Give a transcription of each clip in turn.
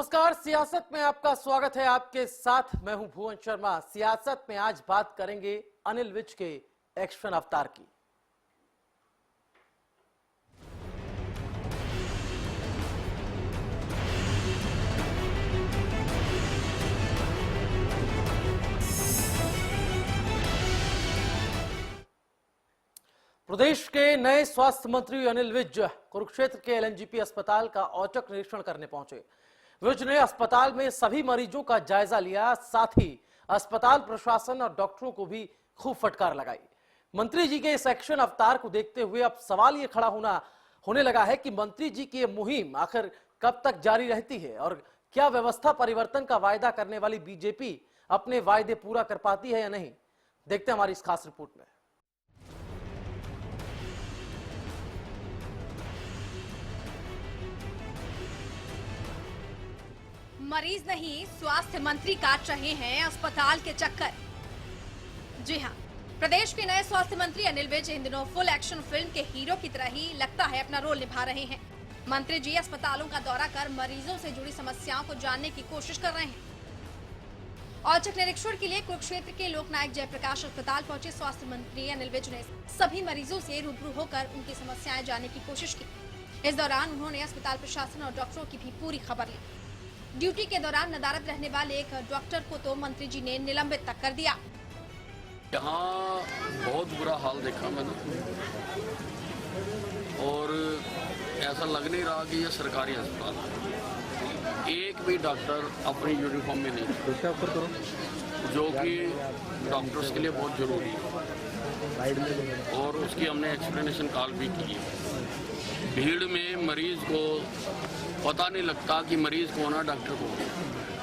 नमस्कार, सियासत में आपका स्वागत है। आपके साथ मैं हूं भुवन शर्मा। सियासत में आज बात करेंगे अनिल विज के एक्शन अवतार की। प्रदेश के नए स्वास्थ्य मंत्री अनिल विज कुरुक्षेत्र के एलएनजेपी अस्पताल का औचक निरीक्षण करने पहुंचे। विज ने अस्पताल में सभी मरीजों का जायजा लिया, साथ ही अस्पताल प्रशासन और डॉक्टरों को भी खूब फटकार लगाई। मंत्री जी के इस एक्शन अवतार को देखते हुए अब सवाल ये खड़ा होने लगा है कि मंत्री जी की ये मुहिम आखिर कब तक जारी रहती है और क्या व्यवस्था परिवर्तन का वायदा करने वाली बीजेपी अपने वायदे पूरा कर पाती है या नहीं। देखते हैं हमारी इस खास रिपोर्ट में। मरीज नहीं, स्वास्थ्य मंत्री काट रहे हैं अस्पताल के चक्कर। जी हां, प्रदेश के नए स्वास्थ्य मंत्री अनिल विज इन दिनों फुल एक्शन फिल्म के हीरो की तरह ही लगता है अपना रोल निभा रहे हैं। मंत्री जी अस्पतालों का दौरा कर मरीजों से जुड़ी समस्याओं को जानने की कोशिश कर रहे हैं। औचक निरीक्षण के लिए कुरुक्षेत्र के लोकनायक जयप्रकाश अस्पताल पहुंचे स्वास्थ्य मंत्री अनिल विज ने सभी मरीजों से रूबरू होकर उनकी समस्याएं जानने की कोशिश की। इस दौरान उन्होंने अस्पताल प्रशासन और डॉक्टरों की भी पूरी खबर ली। ड्यूटी के दौरान नदारद रहने वाले एक डॉक्टर को तो मंत्री जी ने निलंबित तक कर दिया। यहाँ बहुत बुरा हाल देखा मैंने और ऐसा लग नहीं रहा कि ये सरकारी अस्पताल है। एक भी डॉक्टर अपनी यूनिफॉर्म में नहीं, जो कि डॉक्टर्स के लिए बहुत जरूरी है और उसकी हमने एक्सप्लेनेशन कॉल भी की है। भीड़ में मरीज को पता नहीं लगता कि मरीज कौन है, डॉक्टर कौन है,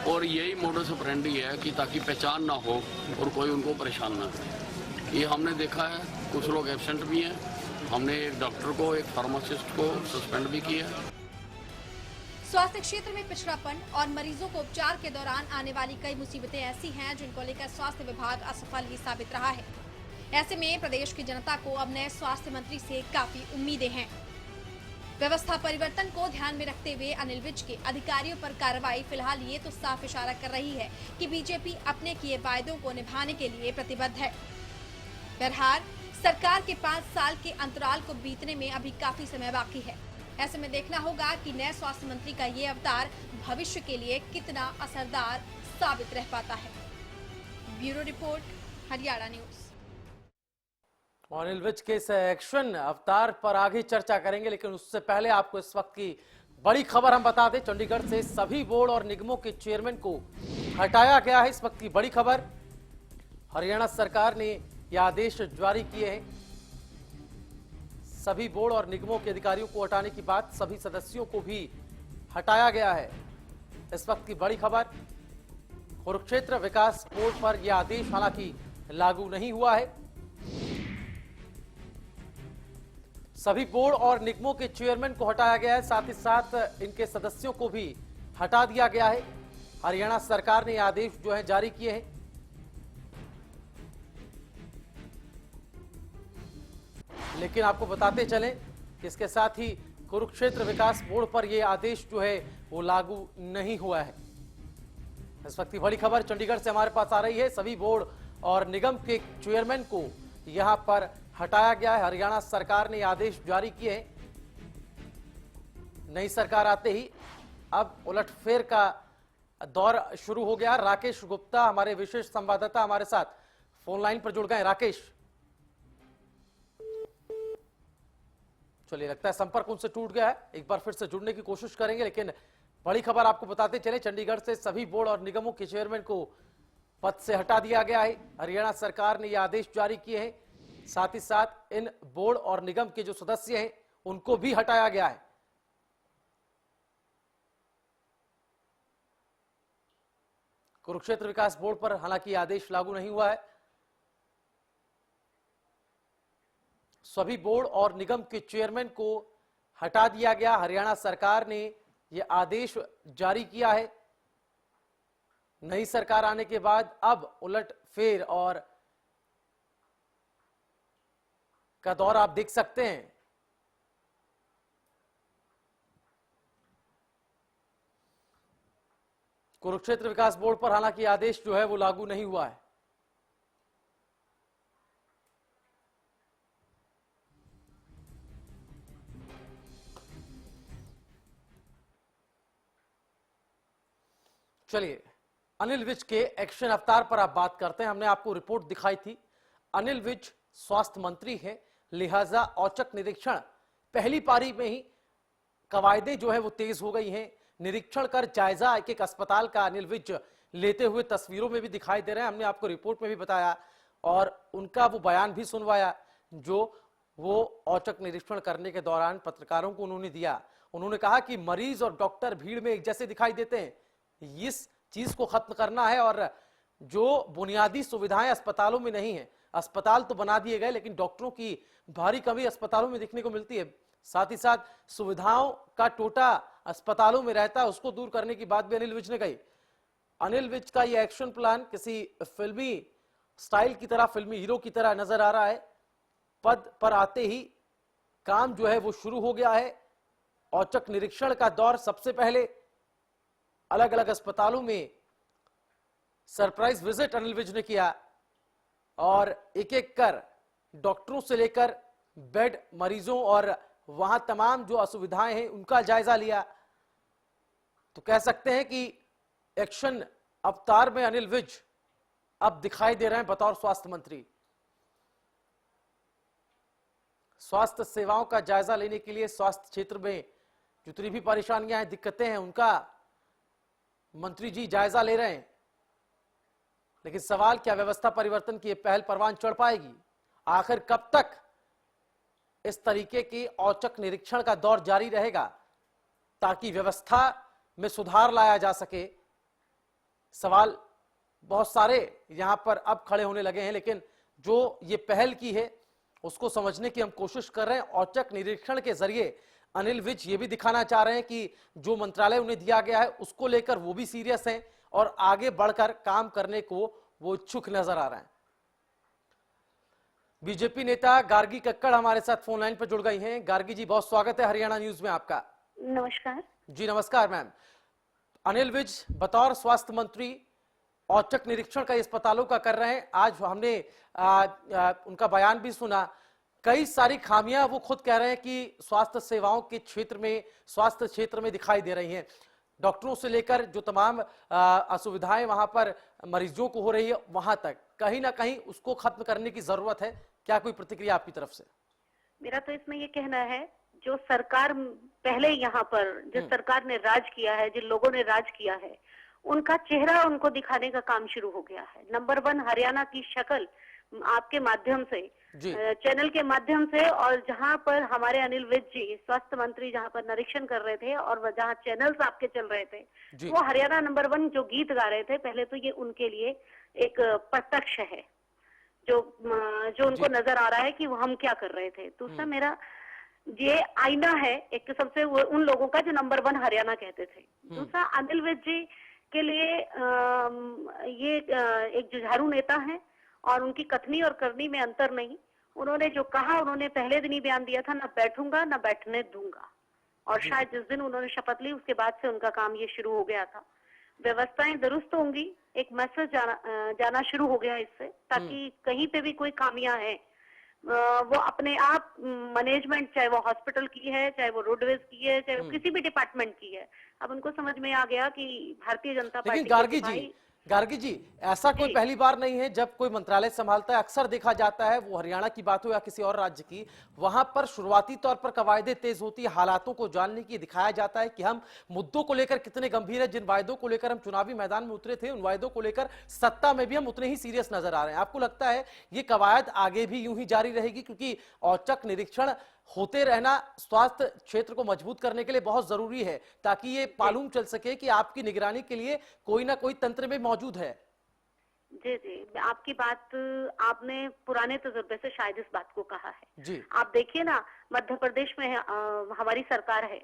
और यही मोडस ऑपरेंडी है कि ताकि पहचान ना हो और कोई उनको परेशान ना करे। ये हमने देखा है, कुछ लोग एब्सेंट भी हैं। हमने एक डॉक्टर को, एक फार्मासिस्ट को सस्पेंड भी किया है। स्वास्थ्य क्षेत्र में पिछड़ापन और मरीजों को उपचार के दौरान आने वाली कई मुसीबतें ऐसी हैं जिनको लेकर स्वास्थ्य विभाग असफल ही साबित रहा है। ऐसे में प्रदेश की जनता को अब नए स्वास्थ्य मंत्री से काफी उम्मीदें हैं। व्यवस्था परिवर्तन को ध्यान में रखते हुए अनिल विज के अधिकारियों पर कार्रवाई फिलहाल ये तो साफ इशारा कर रही है कि बीजेपी अपने किए वायदों को निभाने के लिए प्रतिबद्ध है। बहरहाल सरकार के 5 साल के अंतराल को बीतने में अभी काफी समय बाकी है। ऐसे में देखना होगा कि नए स्वास्थ्य मंत्री का ये अवतार भविष्य के लिए कितना असरदार साबित रह पाता है। Bureau report, Haryana news. Anil Vij के इस एक्शन अवतार पर आगे चर्चा करेंगे, लेकिन उससे पहले आपको इस वक्त की बड़ी खबर हम बता दें। चंडीगढ़ से सभी बोर्ड और निगमों के चेयरमैन को हटाया गया है। इस वक्त की बड़ी खबर, हरियाणा सरकार ने यह आदेश जारी किए हैं। सभी बोर्ड और निगमों के अधिकारियों को हटाने की बात, सभी सदस्यों को भी हटाया गया है। इस वक्त की बड़ी खबर, कुरुक्षेत्र विकास बोर्ड पर यह आदेश हालांकि लागू नहीं हुआ है। सभी बोर्ड और निगमों के चेयरमैन को हटाया गया है, साथ ही साथ इनके सदस्यों को भी हटा दिया गया है। हरियाणा सरकार ने आदेश जो है जारी किए हैं। लेकिन आपको बताते चलें कि इसके साथ ही कुरुक्षेत्र विकास बोर्ड पर यह आदेश जो है वो लागू नहीं हुआ है। इस वक्त की बड़ी खबर चंडीगढ़ से हमारे पास आ रही है। सभी बोर्ड और निगम के चेयरमैन को यहां पर हटाया गया है। हरियाणा सरकार ने आदेश जारी किए हैं। नई सरकार आते ही अब उलटफेर का दौर शुरू हो गया। राकेश गुप्ता हमारे विशेष संवाददाता हमारे साथ फोन लाइन पर जुड़ गए। राकेश, चलिए लगता है संपर्क उनसे टूट गया है। एक बार फिर से जुड़ने की कोशिश करेंगे, लेकिन बड़ी खबर आपको बताते चले, चंडीगढ़ से सभी बोर्ड और निगमों के चेयरमैन को पद से हटा दिया गया है। हरियाणा सरकार ने यह आदेश जारी किए हैं। साथ ही साथ इन बोर्ड और निगम के जो सदस्य हैं उनको भी हटाया गया है। कुरुक्षेत्र विकास बोर्ड पर हालांकि आदेश लागू नहीं हुआ है। सभी बोर्ड और निगम के चेयरमैन को हटा दिया गया। हरियाणा सरकार ने यह आदेश जारी किया है। नई सरकार आने के बाद अब उलटफेर और का दौर आप देख सकते हैं। कुरुक्षेत्र विकास बोर्ड पर हालांकि आदेश जो है वो लागू नहीं हुआ है। चलिए अनिल विज के एक्शन अवतार पर आप बात करते हैं। हमने आपको रिपोर्ट दिखाई थी। अनिल विज स्वास्थ्य मंत्री है, लिहाजा औचक निरीक्षण पहली पारी में ही कवायदें जो है वो तेज हो गई हैं। निरीक्षण कर जायजा एक एक अस्पताल का अनिल विज लेते हुए तस्वीरों में भी दिखाई दे रहे हैं। हमने आपको रिपोर्ट में भी बताया और उनका वो बयान भी सुनवाया जो वो औचक निरीक्षण करने के दौरान पत्रकारों को उन्होंने दिया। उन्होंने कहा कि मरीज और डॉक्टर भीड़ में एक जैसे दिखाई देते हैं, इस चीज को खत्म करना है और जो बुनियादी सुविधाएं अस्पतालों में नहीं है, अस्पताल तो बना दिए गए लेकिन डॉक्टरों की भारी कमी अस्पतालों में देखने को मिलती है। साथ ही साथ सुविधाओं का टोटा अस्पतालों में रहता है, उसको दूर करने की बात भी अनिल विज ने कही। अनिल विज का यह एक्शन प्लान किसी फिल्मी स्टाइल की तरह, फिल्मी हीरो की तरह नजर आ रहा है। पद पर आते ही काम जो है वो शुरू हो गया है। औचक निरीक्षण का दौर सबसे पहले अलग अलग अस्पतालों में सरप्राइज विजिट अनिल विज ने किया और एक एक कर डॉक्टरों से लेकर बेड, मरीजों और वहां तमाम जो असुविधाएं हैं उनका जायजा लिया। तो कह सकते हैं कि एक्शन अवतार में अनिल विज अब दिखाई दे रहे हैं बतौर स्वास्थ्य मंत्री। स्वास्थ्य सेवाओं का जायजा लेने के लिए स्वास्थ्य क्षेत्र में जितनी भी परेशानियां हैं, दिक्कतें हैं, उनका मंत्री जी जायजा ले रहे हैं। लेकिन सवाल क्या व्यवस्था परिवर्तन की पहल परवान चढ़ पाएगी? आखिर कब तक इस तरीके की औचक निरीक्षण का दौर जारी रहेगा ताकि व्यवस्था में सुधार लाया जा सके? सवाल बहुत सारे यहां पर अब खड़े होने लगे हैं, लेकिन जो ये पहल की है उसको समझने की हम कोशिश कर रहे हैं। औचक निरीक्षण के जरिए अनिल विज ये भी दिखाना चाह रहे हैं कि जो मंत्रालय उन्हें दिया गया है उसको लेकर वो भी सीरियस हैं और आगे बढ़कर काम करने को वो इच्छुक नजर आ रहे हैं। बीजेपी नेता गार्गी कक्कड़ हमारे साथ फोन लाइन पर जुड़ गई हैं। गार्गी जी, बहुत स्वागत है हरियाणा न्यूज में आपका। नमस्कार जी नमस्कार मैम। अनिल विज बतौर स्वास्थ्य मंत्री औचक निरीक्षण कई अस्पतालों का कर रहे हैं। आज हमने उनका बयान भी सुना। कई सारी खामियां वो खुद कह रहे हैं कि स्वास्थ्य सेवाओं के क्षेत्र में, स्वास्थ्य क्षेत्र में दिखाई दे रही हैं। डॉक्टरों से लेकर जो तमाम असुविधाएं वहां पर मरीजों को हो रही है, वहां तक कहीं ना कहीं उसको खत्म करने की जरूरत है। क्या कोई प्रतिक्रिया आपकी तरफ से? मेरा तो इसमें ये कहना है, जो सरकार पहले यहाँ पर जिस सरकार ने राज किया है, जिन लोगों ने राज किया है, उनका चेहरा उनको दिखाने का काम शुरू हो गया है। नंबर 1 हरियाणा की शक्ल आपके माध्यम से, चैनल के माध्यम से, और जहाँ पर हमारे अनिल विज जी स्वास्थ्य मंत्री जहाँ पर निरीक्षण कर रहे थे और जहाँ चैनल्स आपके चल रहे थे, वो हरियाणा नंबर 1 जो गीत गा रहे थे, पहले तो ये उनके लिए एक प्रत्यक्ष है जो उनको नजर आ रहा है कि वो हम क्या कर रहे थे। दूसरा मेरा ये आईना है एक किस्म से उन लोगों का जो नंबर 1 हरियाणा कहते थे। दूसरा अनिल विज जी के लिए ये एक जुझारू नेता है और उनकी कथनी और करनी में अंतर नहीं। उन्होंने जो कहा, उन्होंने पहले दिन ही बयान दिया था, ना बैठूंगा ना बैठने दूंगा, और शायद जिस दिन उन्होंने शपथ ली उसके बाद से उनका काम ये शुरू हो गया था। व्यवस्थाएं दुरुस्त होंगी, एक मैसेज जाना शुरू हो गया इससे, ताकि कहीं पे भी कोई खामियां हैं वो अपने आप मैनेजमेंट, चाहे वो हॉस्पिटल की है, चाहे वो रोडवेज की है, चाहे वो किसी भी डिपार्टमेंट की है, अब उनको समझ में आ गया कि भारतीय जनता पार्टी। गार्गी जी, ऐसा कोई पहली बार नहीं है जब कोई मंत्रालय संभालता है। अक्सर देखा जाता है, वो हरियाणा की बात हो या किसी और राज्य की, वहां पर शुरुआती तौर पर कवायदें तेज होती है, हालातों को जानने की दिखाया जाता है कि हम मुद्दों को लेकर कितने गंभीर है। जिन वायदों को लेकर हम चुनावी मैदान में उतरे थे, उन वायदों को लेकर सत्ता में भी हम उतने ही सीरियस नजर आ रहे हैं। आपको लगता है ये कवायद आगे भी यूं ही जारी रहेगी? क्योंकि औचक निरीक्षण होते रहना स्वास्थ्य क्षेत्र को मजबूत करने के लिए बहुत जरूरी है, ताकि ये मालूम चल सके कि आपकी निगरानी के लिए कोई ना कोई तंत्र में मौजूद है। जी जी, आपकी बात, आपने पुराने तजुर्बे से शायद इस बात को कहा है जी। आप देखिए ना, मध्य प्रदेश में हमारी सरकार है,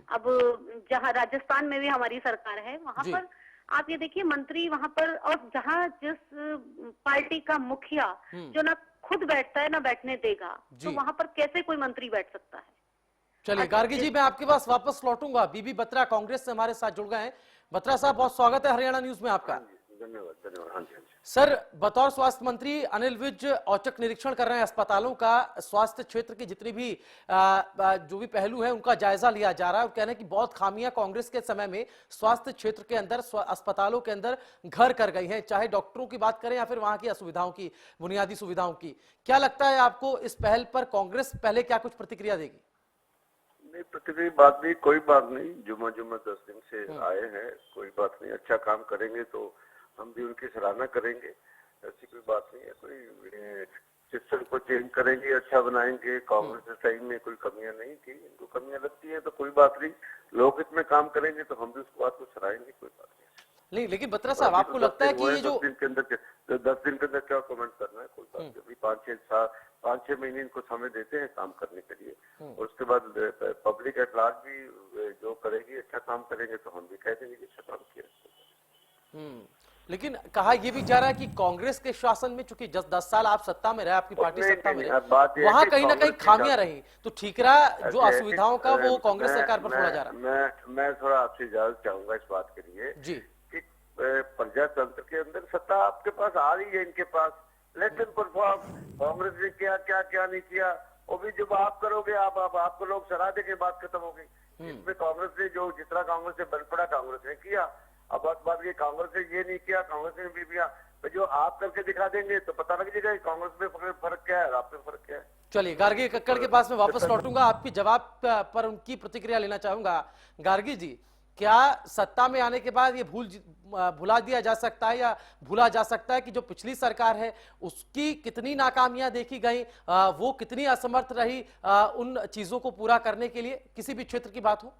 अब जहाँ राजस्थान में भी हमारी सरकार है, वहाँ पर आप ये देखिए मंत्री वहाँ पर, और जहाँ जिस पार्टी का मुखिया जो ना खुद बैठता है ना बैठने देगा, तो वहां पर कैसे कोई मंत्री बैठ सकता है? चलिए गार्गी जी, मैं आपके पास वापस लौटूंगा। बीबी बत्रा कांग्रेस से हमारे साथ जुड़ गए हैं। बत्रा साहब, बहुत स्वागत है हरियाणा न्यूज में आपका। धन्यवाद धन्यवाद। हाँ जी, हाँ जी। सर, बतौर स्वास्थ्य मंत्री अनिल विज औचक निरीक्षण कर रहे हैं अस्पतालों का। स्वास्थ्य क्षेत्र की जितनी भी जो भी पहलू है उनका जायजा लिया जा रहा है। वो कह रहे हैं कि बहुत खामियां कांग्रेस के समय में स्वास्थ्य क्षेत्र के अंदर, अस्पतालों के अंदर घर कर गई हैं, चाहे डॉक्टरों की बात करें या फिर वहां की असुविधाओं की, बुनियादी सुविधाओं की। क्या लगता है आपको, इस पहल पर कांग्रेस पहले क्या कुछ प्रतिक्रिया देगी? नहीं, प्रतिक्रिया बात नहीं, कोई बात नहीं। जुम्मा 10 दिन से आए हैं, कोई बात नहीं। अच्छा काम करेंगे तो हम भी उनकी सराहना करेंगे, ऐसी कोई बात नहीं है। कोई सिस्टम को चेंज करेंगे, अच्छा बनाएंगे। कांग्रेस ने सही में कोई कमियां नहीं की, इनको कमियां लगती है तो कोई बात नहीं। लोग इसमें काम करेंगे तो हम भी उस बात को सराहेंगे, कोई बात नहीं। लेकिन बत्रा साहब, आपको लगता है कि ये जो 10 दिन के अंदर क्या कमेंट करना है, कोई बात नहीं। अभी 5-6 महीने इनको समय देते हैं काम करने के लिए, और उसके बाद पब्लिक एट लार्ज भी जो करेगी, अच्छा काम करेंगे तो हम भी कह देंगे कि अच्छा काम किया। लेकिन कहा यह भी जा रहा है कि कांग्रेस के शासन में, चूंकि 10 साल आप सत्ता में रहे, आपकी पार्टी सत्ता में रही, वहां कहीं ना कहीं खामियां रही, तो ठीकरा जो असुविधाओं का वो कांग्रेस सरकार पर छोड़ा जा रहा है। मैं थोड़ा आपसे इजाजत चाहूंगा इस बात के लिए जी, कि प्रजातंत्र के अंदर सत्ता आपके पास आ रही है, इनके पास, लेकिन परफॉर्म कांग्रेस ने क्या नहीं किया, वो भी जब आप करोगे, आपको लोग सराह देंगे, बात खत्म हो गई। इसमें कांग्रेस ने जो जितना कांग्रेस से बन पड़ा, कांग्रेस ने किया। अब बात ये, कांग्रेस ने ये नहीं किया, कांग्रेस ने भी किया, तो जो आप करके दिखा देंगे तो पता लग जाएगा कांग्रेस में फर्क क्या है, आप में फर्क क्या है। चलिए, गार्गी कक्कड़ के पास में वापस लौटूंगा, आपकी जवाब पर उनकी प्रतिक्रिया लेना चाहूंगा। गार्गी जी, क्या सत्ता में आने के बाद ये भुला दिया जा सकता है या भूला जा सकता है कि जो पिछली सरकार है उसकी कितनी नाकामियां देखी गई, वो कितनी असमर्थ रही उन चीजों को पूरा करने के लिए, किसी भी क्षेत्र की बात हो?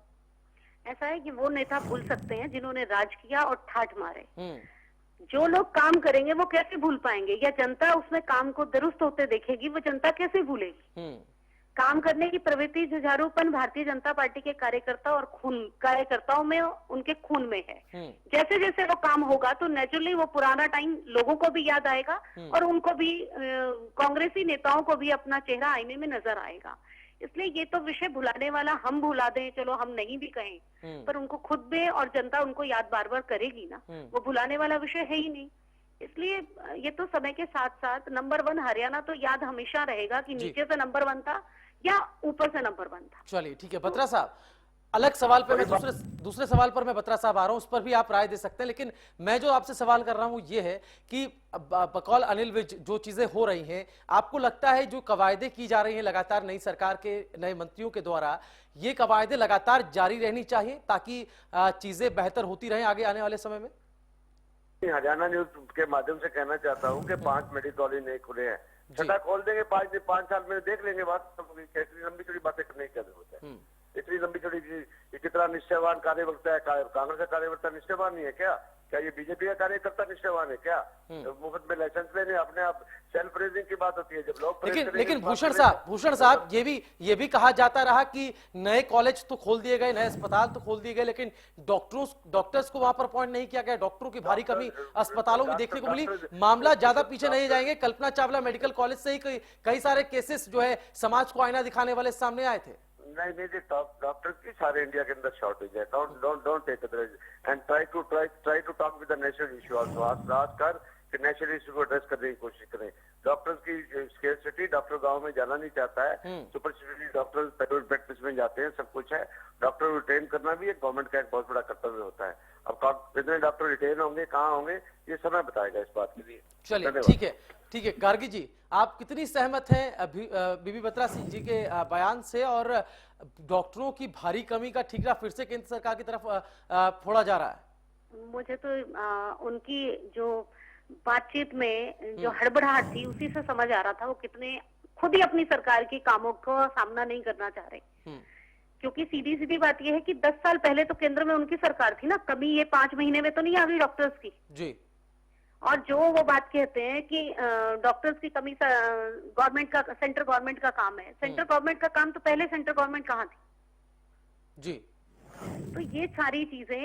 ऐसा है कि वो नेता भूल सकते हैं जिन्होंने राज किया और ठाठ मारे। जो लोग काम करेंगे वो कैसे भूल पाएंगे, या जनता उसमें काम को दुरुस्त होते देखेगी, वो जनता कैसे भूलेगी? काम करने की प्रवृत्ति, जुझारूपन भारतीय जनता पार्टी के कार्यकर्ता और कार्यकर्ताओं में, उनके खून में है। जैसे जैसे वो काम होगा तो नेचुरली वो पुराना टाइम लोगों को भी याद आएगा और उनको भी, कांग्रेसी नेताओं को भी अपना चेहरा आईने में नजर आएगा। इसलिए ये तो विषय भुलाने वाला हम भुला दें, चलो हम नहीं भी कहें, पर उनको खुद में और जनता उनको याद बार बार करेगी ना, वो भुलाने वाला विषय है ही नहीं। इसलिए ये तो समय के साथ साथ नंबर 1 हरियाणा तो याद हमेशा रहेगा कि नीचे से नंबर 1 था या ऊपर से नंबर 1 था। चलिए ठीक है बत्रा साहब, अलग सवाल पे मैं दूसरे सवाल पर मैं बत्रा साहब आ रहा हूं, उस पर भी आप राय दे सकते हैं। लेकिन मैं जो आपसे सवाल कर रहा हूं ये है कि बकौल अनिल विज जो चीजें हो रही हैं, आपको लगता है जो कवायदे की जा रही हैं लगातार नई सरकार के नए मंत्रियों के द्वारा, ये कवायदे लगातार जारी रहनी चाहिए ताकि चीजें बेहतर होती रहें आगे आने वाले समय में? हरियाणा न्यूज के माध्यम से कहना चाहता हूँ कि 5 मेडिकल कॉलेज नहीं खुले हैं, छठा खोल देंगे 5 साल में, देख लेंगे बात। इतनी लंबी चौड़ी बातें करने की क्या जरूरत है? इतनी लंबी चौड़ी, कितना निष्ठावान कार्यकर्ता है कांग्रेस का कार्यकर्ता, निष्ठावान नहीं है क्या ये बीजेपी का कार्यकर्ता निष्ठावान है क्या? तो मुफ्त में लाइसेंस लेने, अपने आप सेल्फ रेजिंग की बात होती है जब लोग। लेकिन भूषण साहब ये भी कहा जाता रहा कि नए कॉलेज तो खोल दिए गए, नए अस्पताल तो खोल दिए गए, लेकिन डॉक्टर्स को वहां पर अपॉइंट नहीं किया गया। डॉक्टरों की भारी कमी अस्पतालों में देखने को मिली। मामला ज्यादा पीछे नहीं जाएंगे, कल्पना चावला मेडिकल कॉलेज से ही कई सारे केसेस जो है समाज को आईना दिखाने वाले सामने आए थे। नहीं, डॉक्टर की सारे इंडिया के अंदर शॉर्टेज है। Don't take it and try to talk with the national issue also. आजकल कि नेशनल इशू को एड्रेस करने की कोशिश करें। डॉक्टर्स की स्केर्सिटी, डॉक्टर गांव में जाना नहीं चाहता है, super speciality doctor private practice में जाते हैं, सब कुछ है। डॉक्टर को रिटेन करना भी एक गवर्नमेंट का एक बहुत बड़ा कर्तव्य होता है। अब कितने डॉक्टर रिटेन होंगे, कहाँ होंगे, ये समय बताएगा इस बात के लिए। चलिए ठीक है गार्गी जी, आप कितनी सहमत हैं बीबी बत्रा सिंह जी के बयान से, और डॉक्टरों की भारी कमी का ठीकरा फिर से केंद्र सरकार की तरफ फोड़ा जा रहा है? मुझे तो उनकी जो बातचीत में जो हड़बड़ाहट थी उसी से समझ आ रहा था वो कितने खुद ही अपनी सरकार के कामों को सामना नहीं करना चाह रहे। क्योंकि सीधी बात यह है कि 10 साल पहले तो केंद्र में उनकी सरकार थी ना, कमी ये 5 महीने में तो नहीं आ गई डॉक्टर्स की जी। और जो वो बात कहते हैं कि डॉक्टर्स की कमी गवर्नमेंट का, सेंट्रल गवर्नमेंट का काम है, सेंट्रल गवर्नमेंट का काम तो पहले सेंट्रल गवर्नमेंट कहाँ थी जी। तो ये सारी चीजें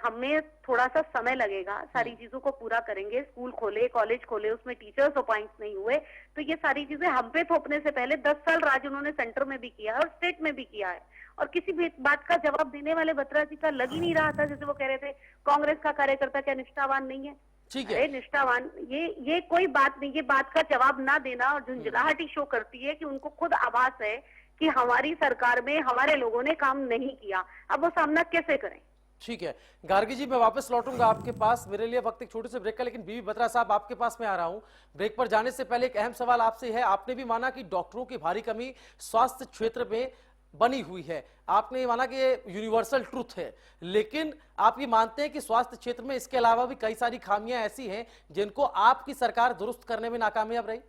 हमें थोड़ा सा समय लगेगा, सारी चीजों को पूरा करेंगे। स्कूल खोले, कॉलेज खोले, उसमें टीचर्स अपॉइंट नहीं हुए, तो ये सारी चीजें हम पे थोपने से पहले 10 साल राज उन्होंने सेंटर में भी किया है और स्टेट में भी किया है, और किसी भी बात का जवाब देने वाले बत्रा जी का लग ही नहीं रहा था। जैसे वो कह रहे थे कांग्रेस का कार्यकर्ता क्या निष्ठावान नहीं है। ठीक है। अरे निष्ठावान, ये कोई बात नहीं, ये बात का जवाब ना देना और झुंझलाहट ही शो करती है कि उनको खुद आभास है कि हमारी सरकार में हमारे लोगों ने काम नहीं किया। अब वो सामना कैसे करें? ठीक है गार्गी जी, मैं वापस लौटूंगा आपके पास। मेरे लिए वक्त एक छोटे से ब्रेक का, लेकिन बीबी बत्रा साहब आपके पास में आ रहा हूं। ब्रेक पर जाने से पहले एक अहम सवाल आपसे है। आपने भी माना कि डॉक्टरों की भारी कमी स्वास्थ्य क्षेत्र में बनी हुई है, आपने माना कि ये यूनिवर्सल ट्रूथ है, लेकिन आप ये मानते हैं कि स्वास्थ्य क्षेत्र में इसके अलावा भी कई सारी खामियां ऐसी हैं जिनको आपकी सरकार दुरुस्त करने में नाकामयाब रही?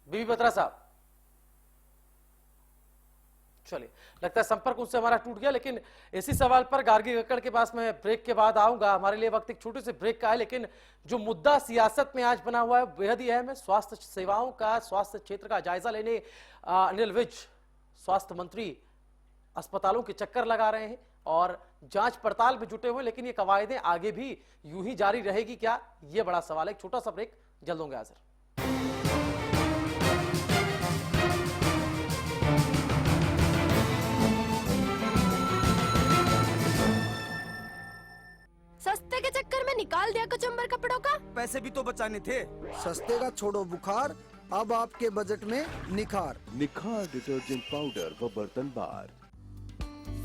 बीबी बत्रा साहब, चलिए, लगता है संपर्क उनसे हमारा टूट गया, लेकिन इसी सवाल पर गार्गी कक्कड़ के पास मैं ब्रेक के बाद आऊंगा। हमारे लिए वक्त एक छोटे से ब्रेक का है, लेकिन जो मुद्दा सियासत में आज बना हुआ है बेहद ही अहम है। स्वास्थ्य सेवाओं का, स्वास्थ्य क्षेत्र का जायजा लेने अनिल विज स्वास्थ्य मंत्री अस्पतालों के चक्कर लगा रहे हैं और जांच पड़ताल में जुटे हुए, लेकिन ये कवायदें आगे भी यूं ही जारी रहेगी क्या, ये बड़ा सवाल है। एक छोटा सा ब्रेक, जल्द होंगे हाजिर। सस्ते के चक्कर में निकाल दिया कचंबर कपड़ों का। पैसे भी तो बचाने थे। सस्ते का छोड़ो बुखार, अब आपके बजट में निखार। निखार डिटर्जेंट पाउडर व बर्तन बार।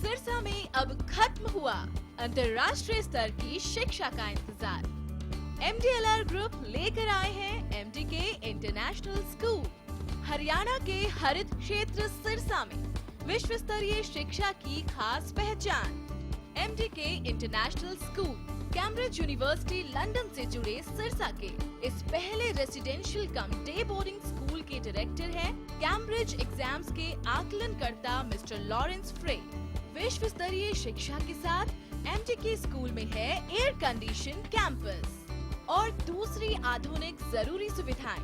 सिरसा में अब खत्म हुआ अंतर्राष्ट्रीय स्तर की शिक्षा का इंतजार। MDLR ग्रुप लेकर आए हैं MDK इंटरनेशनल स्कूल। हरियाणा के हरित क्षेत्र सिरसा में विश्व स्तरीय शिक्षा की खास पहचान। MDK international school Cambridge university London से जुड़े सिरसा के इस पहले रेसिडेंशियल कम डे बोर्डिंग स्कूल के डायरेक्टर हैं कैम्ब्रिज एग्जाम्स के आकलनकर्ता मिस्टर लॉरेंस फ्रे। विश्व स्तरीय शिक्षा के साथ MDK स्कूल में है एयर कंडीशन कैंपस और दूसरी आधुनिक जरूरी सुविधाएं,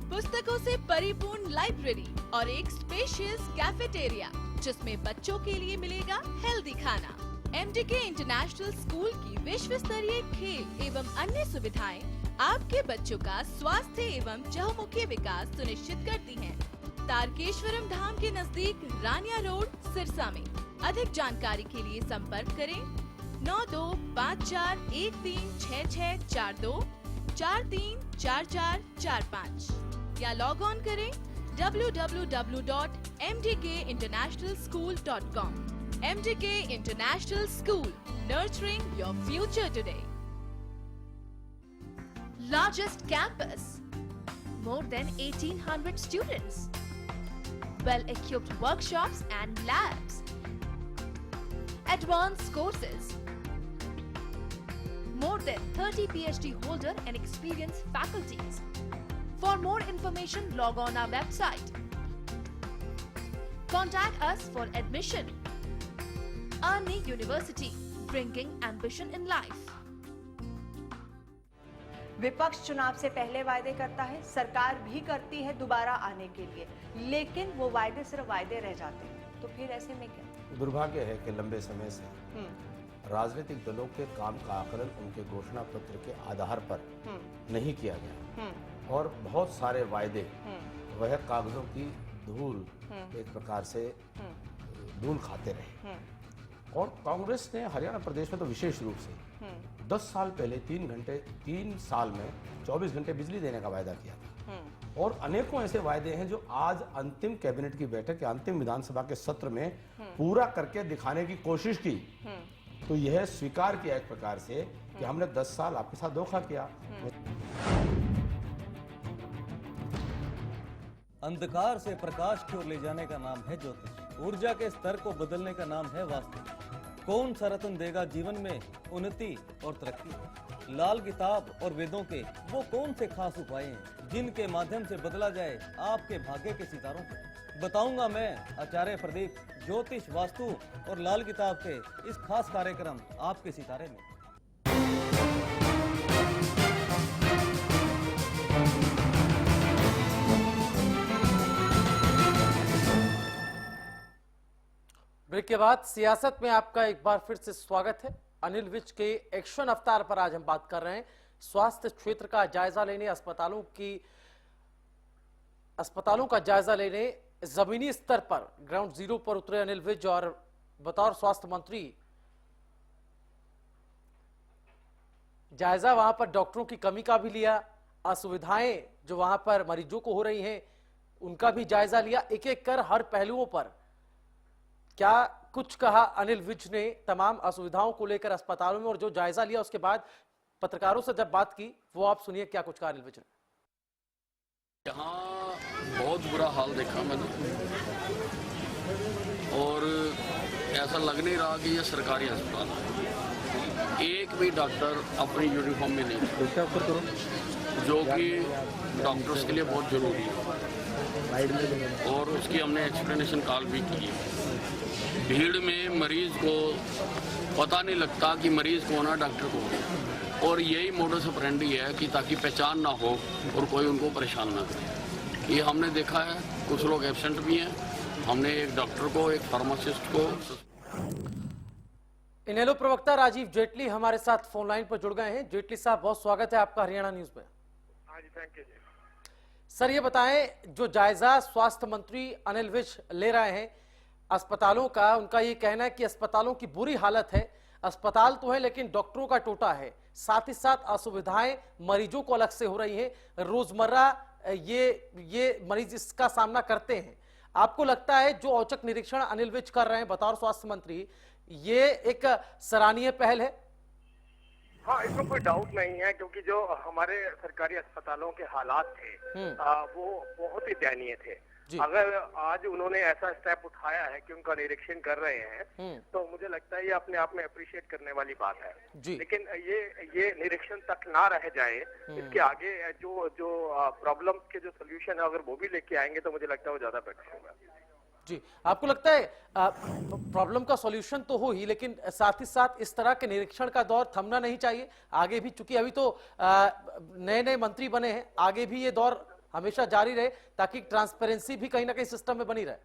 पुस्तकों से परिपूर्ण लाइब्रेरी और एक स्पेशियस कैफेटेरिया जिसमें बच्चों के लिए मिलेगा हेल्दी खाना। MDK इंटरनेशनल स्कूल की विश्व स्तरीय खेल एवं अन्य सुविधाएं आपके बच्चों का स्वास्थ्य एवं चहुमुखी विकास सुनिश्चित करती हैं। तारकेश्वरम धाम के नजदीक रानिया रोड सिरसा में। अधिक जानकारी के लिए संपर्क करें 9254136642 434445 या लॉग ऑन करें www.mdkinternationalschool.com। MDK International School, nurturing your future today. Largest campus, more than 1800 students, well-equipped workshops and labs, advanced courses, more than 30 PhD holder and experienced faculties. For more information, log on our website. Contact us for admission. Arni University, bringing ambition in life. विपक्ष चुनाव से पहले वायदे करता है, सरकार भी करती है दोबारा आने के लिए, लेकिन वो वायदे सिर्फ वायदे रह जाते हैं। तो फिर ऐसे में क्या? दुर्भाग्य है कि लंबे समय से राजनीतिक दलों के काम का आकलन उनके घोषणा पत्र के आधार पर नहीं किया गया और बहुत सारे वायदे वह कागजों की धूल एक प्रकार से धूल खाते रहे। और कांग्रेस ने हरियाणा प्रदेश में तो विशेष रूप से 10 साल पहले 3 साल में 24 घंटे बिजली देने का वायदा किया था और अनेकों ऐसे वायदे हैं जो आज अंतिम कैबिनेट की बैठक या अंतिम विधानसभा के सत्र में पूरा करके दिखाने की कोशिश की। तो यह स्वीकार किया एक प्रकार से कि हमने 10 साल आपके साथ धोखा किया। अंधकार से प्रकाश की ओर ले जाने का नाम है ज्योतिष। ऊर्जा के स्तर को बदलने का नाम है वास्तु। कौन सा रत्न देगा जीवन में उन्नति और तरक्की? लाल किताब और वेदों के वो कौन से खास उपाय हैं जिनके माध्यम से बदला जाए आपके भाग्य के सितारों को? बताऊंगा मैं आचार्य प्रदीप ज्योतिष, वास्तु और लाल किताब के इस खास कार्यक्रम आपके सितारे में। ब्रेक के बाद सियासत में आपका एक बार फिर से स्वागत है। अनिल विज के एक्शन अवतार पर आज हम बात कर रहे हैं। स्वास्थ्य क्षेत्र का जायजा लेने, अस्पतालों का जायजा लेने जमीनी स्तर पर ग्राउंड जीरो पर उतरे अनिल विज और बतौर स्वास्थ्य मंत्री जायजा वहां पर डॉक्टरों की कमी का भी लिया, असुविधाएं जो वहां पर मरीजों को हो रही हैं उनका भी जायजा लिया, एक एक कर हर पहलुओं पर क्या कुछ कहा अनिल विज ने तमाम असुविधाओं को लेकर अस्पतालों में, और जो जायजा लिया उसके बाद पत्रकारों से जब बात की वो आप सुनिए क्या कुछ कहा अनिल विज ने। यहाँ बहुत बुरा हाल देखा मैंने और ऐसा लग नहीं रहा कि ये सरकारी अस्पताल है। एक भी डॉक्टर अपनी यूनिफॉर्म में नहीं था, जो कि डॉक्टर्स के लिए बहुत जरूरी है और उसकी हमने एक्सप्लेनेशन कॉल भी की है। भीड़ में मरीज को पता नहीं लगता कि मरीज कौन है डॉक्टर कौन है, और यही मोडस ऑपरेंडी है कि ताकि पहचान ना हो और कोई उनको परेशान ना करे। ये हमने देखा है, कुछ लोग एब्सेंट भी हैं। हमने एक डॉक्टर को, एक फार्मासिस्ट को। इनेलो प्रवक्ता राजीव जेटली हमारे साथ फोन लाइन पर जुड़ गए हैं। जेटली साहब, बहुत स्वागत है आपका हरियाणा न्यूज में। हाँ जी, थैंक यू। सर ये बताएं, जो जायजा स्वास्थ्य मंत्री अनिल विज ले रहे हैं अस्पतालों का, उनका ये कहना है कि अस्पतालों की बुरी हालत है, अस्पताल तो है लेकिन डॉक्टरों का टोटा है, साथ ही साथ असुविधाएं मरीजों को अलग से हो रही हैं, रोजमर्रा ये मरीज इसका सामना करते हैं। आपको लगता है जो औचक निरीक्षण अनिल विज कर रहे हैं बतौर स्वास्थ्य मंत्री, ये एक सराहनीय पहल है? हाँ, इसमें कोई डाउट नहीं है, क्योंकि जो हमारे सरकारी अस्पतालों के हालात थे वो बहुत ही दयनीय थे। अगर आज उन्होंने ऐसा स्टेप उठाया है कि उनका निरीक्षण कर रहे हैं तो मुझे लगता है ये अपने आप में अप्रिशिएट करने वाली बात है। लेकिन ये निरीक्षण तक ना रह जाए, इसके आगे जो प्रॉब्लम के जो सोल्यूशन है अगर वो भी लेके आएंगे तो मुझे लगता है वो ज्यादा बेटर होगा। जी, आपको लगता है प्रॉब्लम का सॉल्यूशन तो हो ही, लेकिन साथ ही साथ इस तरह के निरीक्षण का दौर थमना नहीं चाहिए आगे भी, चूंकि अभी तो नए नए मंत्री बने हैं, आगे भी ये दौर हमेशा जारी रहे ताकि ट्रांसपेरेंसी भी कहीं ना कहीं सिस्टम में बनी रहे?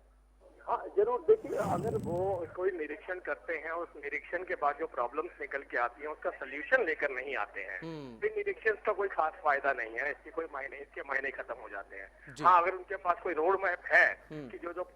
हाँ जरूर, देखिए अगर वो कोई निरीक्षण करते हैं, उस निरीक्षण के बाद जो प्रॉब्लम्स निकल के आती हैं उसका सोल्यूशन लेकर नहीं आते हैं, फिर निरीक्षण का कोई खास फायदा नहीं है, इसके मायने खत्म हो जाते हैं। हाँ, अगर उनके पास कोई रोड मैप है कि जो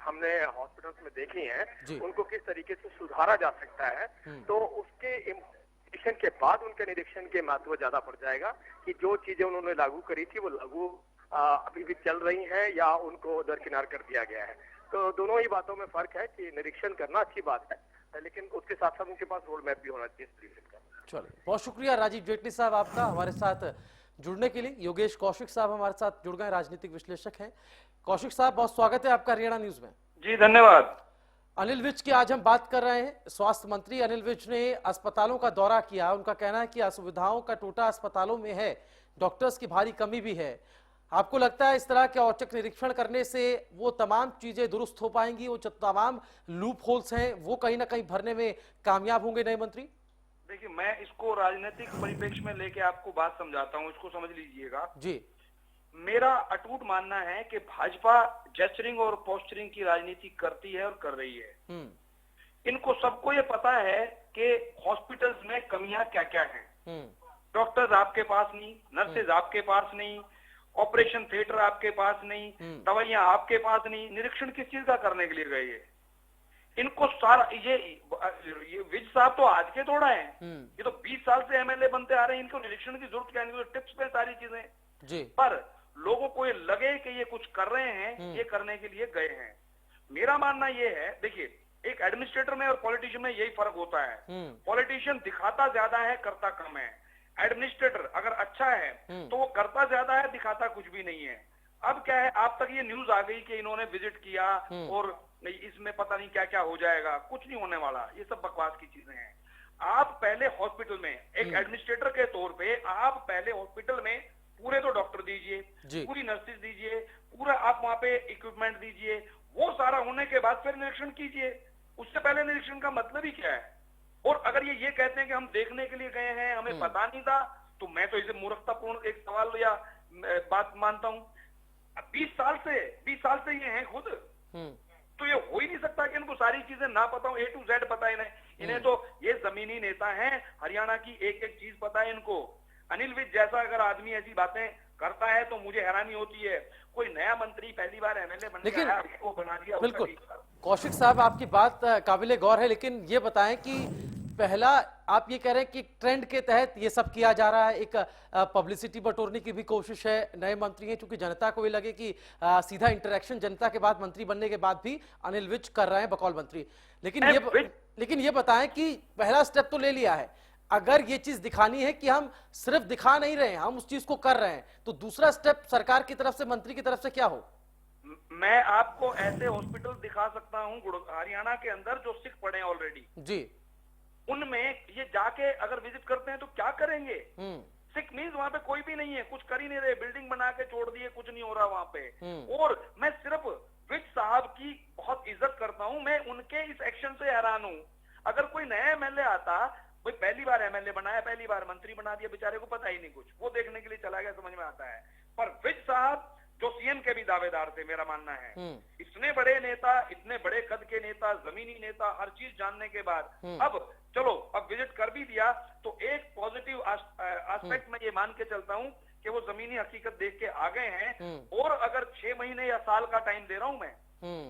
हमने हॉस्पिटल्स में देखी हैं उनको किस तरीके से सुधारा जा सकता है, तो उसके निरीक्षण के बाद उनके निरीक्षण के महत्व ज्यादा बढ़ जाएगा कि जो चीजें उन्होंने लागू करी थी वो लागू अभी भी चल रही हैं या उनको दरकिनार कर दिया गया है। तो दोनों ही बातों में फर्क है कि निरीक्षण करना अच्छी बात है, लेकिन उसके साथ साथ उनके पास रोड मैप भी होना चाहिए सोल्यूशन का। चलिए, बहुत शुक्रिया राजीव जेटली साहब आपका हमारे साथ जुड़ने के लिए। योगेश कौशिक साहब हमारे साथ जुड़ गए, राजनीतिक विश्लेषक हैं। कौशिक साहब, बहुत स्वागत है आपका हरियाणा न्यूज में। जी धन्यवाद। अनिल विज की आज हम बात कर रहे हैं। स्वास्थ्य मंत्री अनिल विज ने अस्पतालों का दौरा किया, उनका कहना है कि असुविधाओं का टोटा अस्पतालों में है, डॉक्टर्स की भारी कमी भी है। आपको लगता है इस तरह के औचक निरीक्षण करने से वो तमाम चीजें दुरुस्त हो पाएंगी, वो जो तमाम लूप होल्स हैं वो कहीं ना कहीं भरने में कामयाब होंगे नए मंत्री? देखिए, मैं इसको राजनीतिक परिप्रेक्ष्य में लेके आपको बात समझाता हूँ, इसको समझ लीजिएगा जी। मेरा अटूट मानना है कि भाजपा जेस्चरिंग और पोस्चरिंग की राजनीति करती है और कर रही है। इनको सबको ये पता है कि हॉस्पिटल्स में कमियां क्या क्या हैं। डॉक्टर्स आपके पास नहीं, नर्सेज आपके पास नहीं, ऑपरेशन थिएटर आपके पास नहीं, दवाइयां आपके पास नहीं, निरीक्षण किस चीज का करने के लिए गए है? इनको सारा ये विज साहब तो आज के थोड़ा है, ये तो 20 साल से एमएलए बनते आ रहे हैं, इनको निरीक्षण की जरूरत क्या नहीं, टिप्स पे सारी चीजें जी। पर लोगों को ये लगे कि ये कुछ कर रहे हैं, ये करने के लिए गए हैं। मेरा मानना ये है, देखिए एक एडमिनिस्ट्रेटर में और पॉलिटिशियन में यही फर्क होता है। पॉलिटिशियन दिखाता ज्यादा है, करता कम है। एडमिनिस्ट्रेटर अगर अच्छा है तो वो करता ज्यादा है, दिखाता कुछ भी नहीं है। अब क्या है, आप तक ये न्यूज आ गई कि इन्होंने विजिट किया और इसमें पता नहीं क्या क्या हो जाएगा, कुछ नहीं होने वाला, ये सब बकवास की चीजें हैं। आप पहले हॉस्पिटल में एक एडमिनिस्ट्रेटर के तौर पे आप पहले हॉस्पिटल में पूरे तो डॉक्टर दीजिए, पूरी नर्सेज दीजिए, पूरा आप वहां पे इक्विपमेंट दीजिए, वो सारा होने के बाद फिर निरीक्षण कीजिए। उससे पहले निरीक्षण का मतलब ही क्या है? और अगर ये कहते हैं कि हम देखने के लिए गए हैं, हमें पता नहीं था, तो मैं तो इसे मूर्खतापूर्ण एक सवाल या बात मानता हूं। 20 साल से ये हैं खुद, तो ये हो ही नहीं सकता कि इनको सारी चीजें ना पता हो, A to Z पता है इन्हें तो ये जमीनी नेता हैं, हरियाणा की एक एक चीज पता है इनको। अनिल विज जैसा अगर आदमी ऐसी बातें करता है तो मुझे हैरानी होती है। कोई नया मंत्री पहली बार एमएलए बन लेकिन गया है, उसको बना दिया। बिल्कुल कौशिक साहब, आपकी बात काबिले गौर है, लेकिन ये बताएं कि पहला आप ये कह रहे हैं कि ट्रेंड के तहत ये सब किया जा रहा है, एक पब्लिसिटी बटोरने की भी कोशिश है, नए मंत्री हैं क्योंकि जनता को ये लगे कि सीधा इंटरेक्शन जनता के बाद मंत्री बनने के बाद भी अनिल विज कर रहे हैं बकौल मंत्री। लेकिन ये बताएं कि पहला स्टेप तो ले लिया है, अगर ये चीज दिखानी है कि हम सिर्फ दिखा नहीं रहे हैं, हम उस चीज को कर रहे हैं, तो दूसरा स्टेप सरकार की तरफ से, मंत्री की तरफ से क्या हो? मैं आपको ऐसे हॉस्पिटल दिखा सकता हूँ हरियाणा के अंदर जो सिख पड़े हैं ऑलरेडी जी, उनमें ये जाके अगर विजिट करते हैं तो क्या करेंगे? सिख मीन्स वहां पे कोई भी नहीं है, कुछ कर ही नहीं रहे, बिल्डिंग बना के छोड़ दिए, कुछ नहीं हो रहा वहां पे। और मैं सिर्फ विज साहब की बहुत इज्जत करता हूं, मैं उनके इस एक्शन से हैरान हूं। अगर कोई नया एमएलए आता, कोई पहली बार एमएलए बनाया, पहली बार मंत्री बना दिया, बेचारे को पता ही नहीं कुछ, वो देखने के लिए चला गया, समझ में आता है। पर विज साहब जो सीएम के भी दावेदार थे, मेरा मानना है इतने बड़े नेता, इतने बड़े कद के नेता, जमीनी नेता, हर चीज जानने के बाद अब चलो अब विजिट कर भी दिया तो एक पॉजिटिव एस्पेक्ट मैं ये मान के चलता हूं कि वो जमीनी हकीकत देख के आ गए हैं। और अगर 6 महीने या साल का टाइम दे रहा हूं मैं,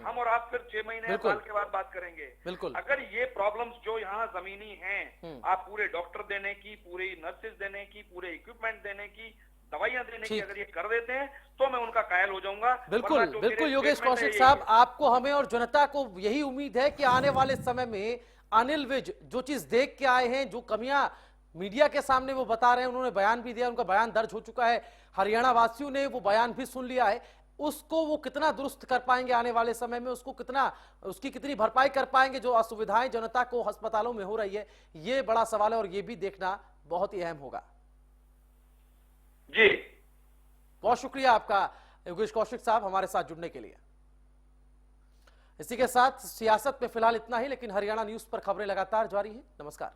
हम और आप फिर 6 महीने या साल के बाद बात करेंगे। अगर ये प्रॉब्लम्स जो यहाँ जमीनी हैं, आप पूरे डॉक्टर देने की, पूरी नर्सेज देने की, पूरे इक्विपमेंट देने की, दवाइयां देने की अगर ये कर देते हैं तो मैं उनका कायल हो जाऊंगा। बिल्कुल योगेश कौशिक साहब, आपको, हमें और जनता को यही उम्मीद है कि आने वाले समय में अनिल विज जो चीज देख के आए हैं, जो कमियां मीडिया के सामने वो बता रहे हैं, उन्होंने बयान भी दिया, उनका बयान दर्ज हो चुका है, हरियाणा वासियों ने वो बयान भी सुन लिया है, उसको वो कितना दुरुस्त कर पाएंगे आने वाले समय में, उसकी कितनी भरपाई कर पाएंगे, जो असुविधाएं जनता को अस्पतालों में हो रही है, ये बड़ा सवाल है और ये भी देखना बहुत ही अहम होगा। जी बहुत शुक्रिया आपका योगेश कौशिक साहब हमारे साथ जुड़ने के लिए। इसी के साथ सियासत में फिलहाल इतना ही, लेकिन हरियाणा न्यूज पर खबरें लगातार जारी है। नमस्कार।